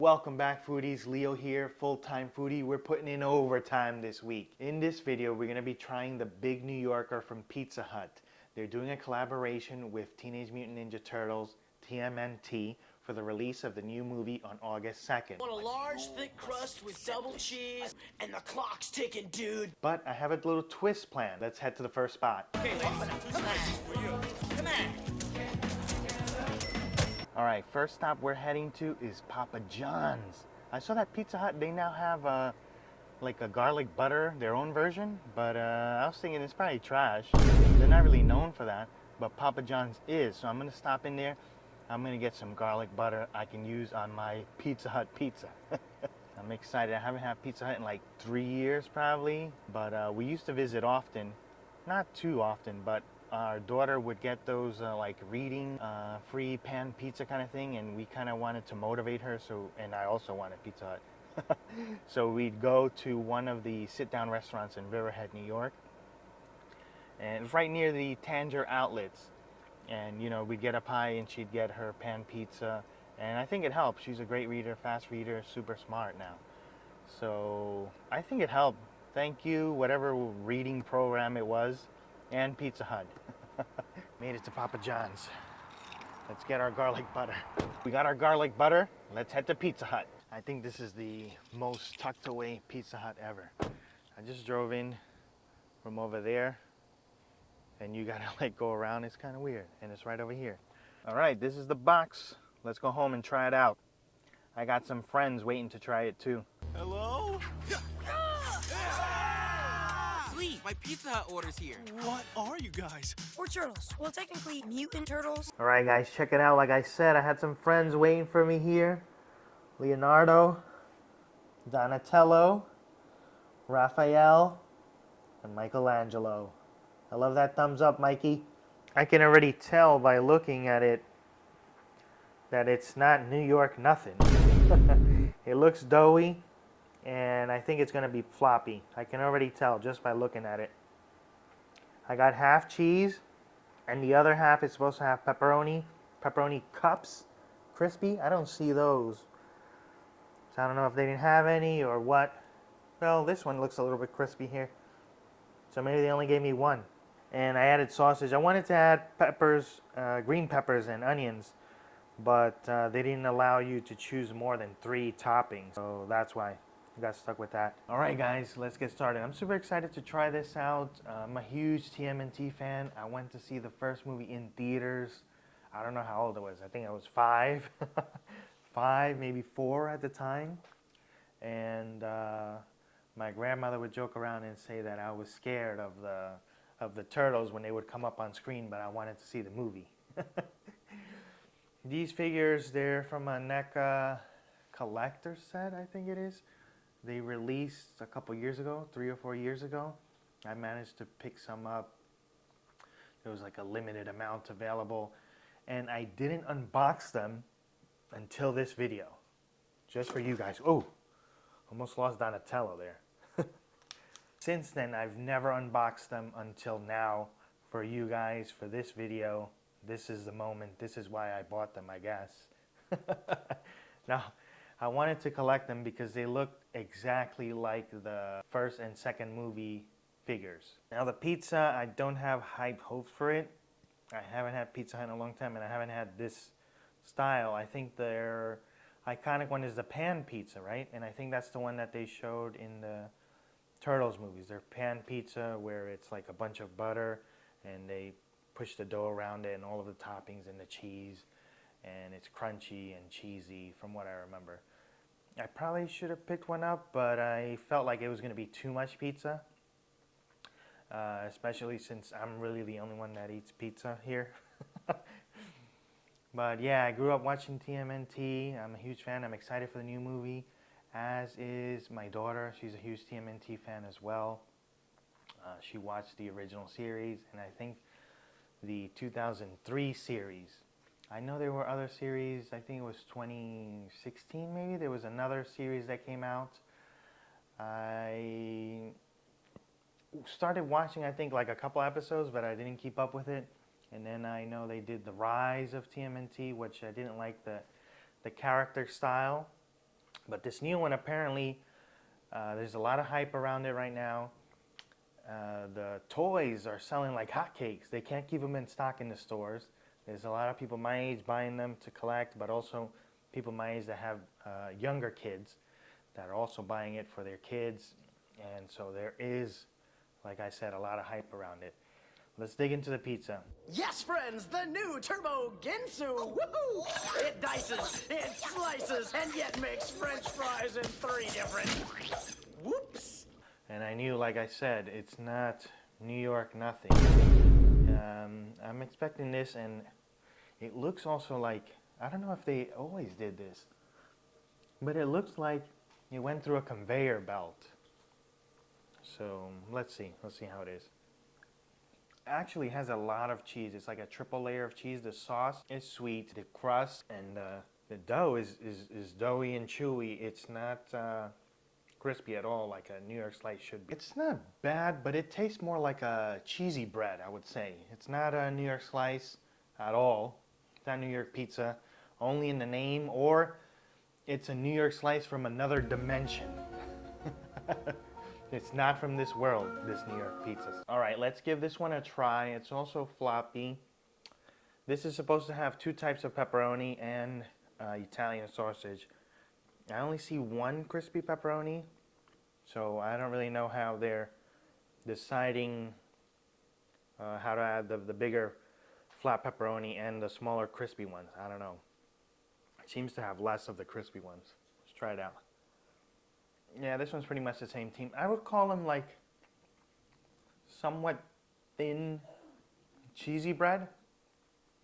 Welcome back, foodies. Leo here, full-time foodie. We're putting in overtime this week. In this video, we're going to be trying the Big New Yorker from Pizza Hut. They're doing a collaboration with Teenage Mutant Ninja Turtles, TMNT, for the release of the new movie on August 2nd. Want a large, thick crust with double cheese, and the clock's ticking, dude. But I have a little twist planned. Let's head to the first spot. Okay, come on. Come on. Alright, first stop we're heading to is Papa John's. I saw that Pizza Hut, they now have like a garlic butter, their own version, but I was thinking it's probably trash. They're not really known for that, but Papa John's is, so I'm going to stop in there. I'm going to get some garlic butter I can use on my Pizza Hut pizza. I'm excited. I haven't had Pizza Hut in like 3 years probably, but we used to visit often. Not too often, but our daughter would get those like reading free pan pizza kind of thing, and we kind of wanted to motivate her, and I also wanted Pizza Hut. So we'd go to one of the sit-down restaurants in Riverhead, New York, and it's right near the Tanger outlets, and you know, we'd get a pie and she'd get her pan pizza, and I think it helped. She's a great reader, fast reader, super smart now, so I think it helped. Thank you, whatever reading program it was, and Pizza Hut. Made it to Papa John's. Let's get our garlic butter. We got our garlic butter. Let's head to Pizza Hut. I think this is the most tucked away Pizza Hut ever. I just drove in from over there, and you gotta like go around. It's kind of weird, and it's right over here. All right, this is the box. Let's go home and try it out. I got some friends waiting to try it too. Hello? Sweet, my Pizza Hut order's here. What are you guys? We're turtles. Well, technically, mutant turtles. All right, guys, check it out. Like I said, I had some friends waiting for me here. Leonardo, Donatello, Raphael, and Michelangelo. I love that thumbs up, Mikey. I can already tell by looking at it that it's not New York nothing. It looks doughy, and I think it's going to be floppy. I can already tell just by looking at it. I got half cheese, and the other half is supposed to have pepperoni. Pepperoni cups, crispy. I don't see those. So I don't know if they didn't have any or what. Well, this one looks a little bit crispy here. So maybe they only gave me one. And I added sausage. I wanted to add peppers, green peppers and onions, but they didn't allow you to choose more than 3 toppings. So that's why I got stuck with that. All right, guys, let's get started. I'm super excited to try this out. I'm a huge TMNT fan. I went to see the first movie in theaters. I don't know how old I was. I think I was 5. 5, maybe 4 at the time. And my grandmother would joke around and say that I was scared of the turtles when they would come up on screen, but I wanted to see the movie. These figures, they're from a NECA collector set, I think it is. They released a couple years ago, 3 or 4 years ago. I managed to pick some up. There was like a limited amount available, and I didn't unbox them until this video, just for you guys. Oh, almost lost Donatello there. Since then, I've never unboxed them until now for you guys, for this video. This is the moment. This is why I bought them, I guess. Now, I wanted to collect them because they looked exactly like the first and second movie figures. Now, the pizza, I don't have high hopes for it. I haven't had Pizza Hut in a long time, and I haven't had this style. I think their iconic one is the pan pizza, right? And I think that's the one that they showed in the Turtles movies. Their pan pizza, where it's like a bunch of butter and they push the dough around it and all of the toppings and the cheese, and it's crunchy and cheesy from what I remember. I probably should have picked one up, but I felt like it was going to be too much pizza, especially since I'm really the only one that eats pizza here. But yeah, I grew up watching TMNT. I'm a huge fan. I'm excited for the new movie, as is my daughter. She's a huge TMNT fan as well. She watched the original series, and I think the 2003 series. I know there were other series. I think it was 2016 maybe. There was another series that came out. I started watching, I think, like a couple episodes, but I didn't keep up with it. And then I know they did the Rise of TMNT, which I didn't like the character style. But this new one, apparently, there's a lot of hype around it right now. The toys are selling like hotcakes. They can't keep them in stock in the stores. There's a lot of people my age buying them to collect, but also people my age that have younger kids that are also buying it for their kids. And so there is, like I said, a lot of hype around it. Let's dig into the pizza. Yes, friends, the new Turbo Ginsu. Woohoo! It dices, it slices, and yet makes French fries in 3 different. Whoops! And I knew, like I said, it's not New York nothing. I'm expecting this, and it looks also like, I don't know if they always did this, but it looks like it went through a conveyor belt. So let's see how it is. Actually has a lot of cheese. It's like a triple layer of cheese. The sauce is sweet, the crust and the dough is doughy and chewy. It's not crispy at all like a New York slice should be. It's not bad, but it tastes more like a cheesy bread, I would say. It's not a New York slice at all. It's not New York pizza, only in the name, or it's a New York slice from another dimension. It's not from this world, this New York pizza. All right, let's give this one a try. It's also floppy. This is supposed to have 2 types of pepperoni and Italian sausage. I only see 1 crispy pepperoni, so I don't really know how they're deciding how to add the bigger flat pepperoni and the smaller crispy ones. I don't know. It seems to have less of the crispy ones. Let's try it out. Yeah, this one's pretty much the same team. I would call them like somewhat thin, cheesy bread.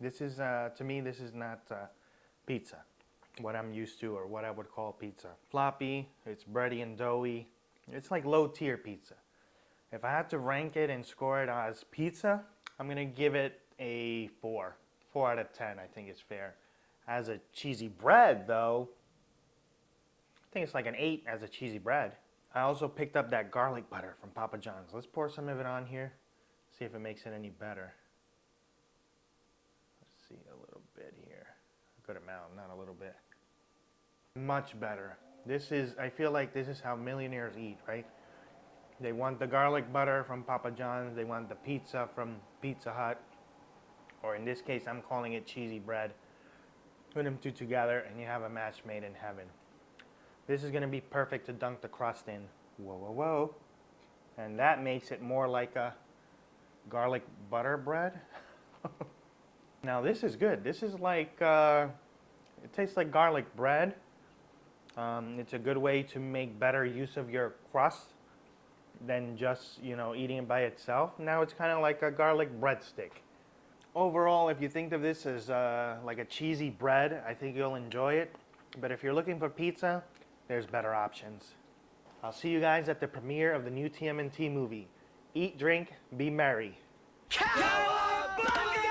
This is, to me, this is not pizza, what I'm used to or what I would call pizza. Floppy, it's bready and doughy. It's like low tier pizza. If I had to rank it and score it as pizza, I'm gonna give it a 4. 4 out of 10, I think is fair. As a cheesy bread, though, I think it's like an 8 as a cheesy bread. I also picked up that garlic butter from Papa John's. Let's pour some of it on here, see if it makes it any better. Let's see, a little bit here. A good amount, not a little bit. Much better. This is, I feel like this is how millionaires eat, right? They want the garlic butter from Papa John's, they want the pizza from Pizza Hut, or in this case, I'm calling it cheesy bread. Put them 2 together and you have a match made in heaven. This is gonna be perfect to dunk the crust in. Whoa, whoa, whoa. And that makes it more like a garlic butter bread. Now this is good. This is like, it tastes like garlic bread. It's a good way to make better use of your crust than just, you know, eating it by itself. Now it's kind of like a garlic breadstick. Overall, if you think of this as like a cheesy bread, I think you'll enjoy it. But if you're looking for pizza, there's better options. I'll see you guys at the premiere of the new TMNT movie. Eat, drink, be merry. Cowabunga!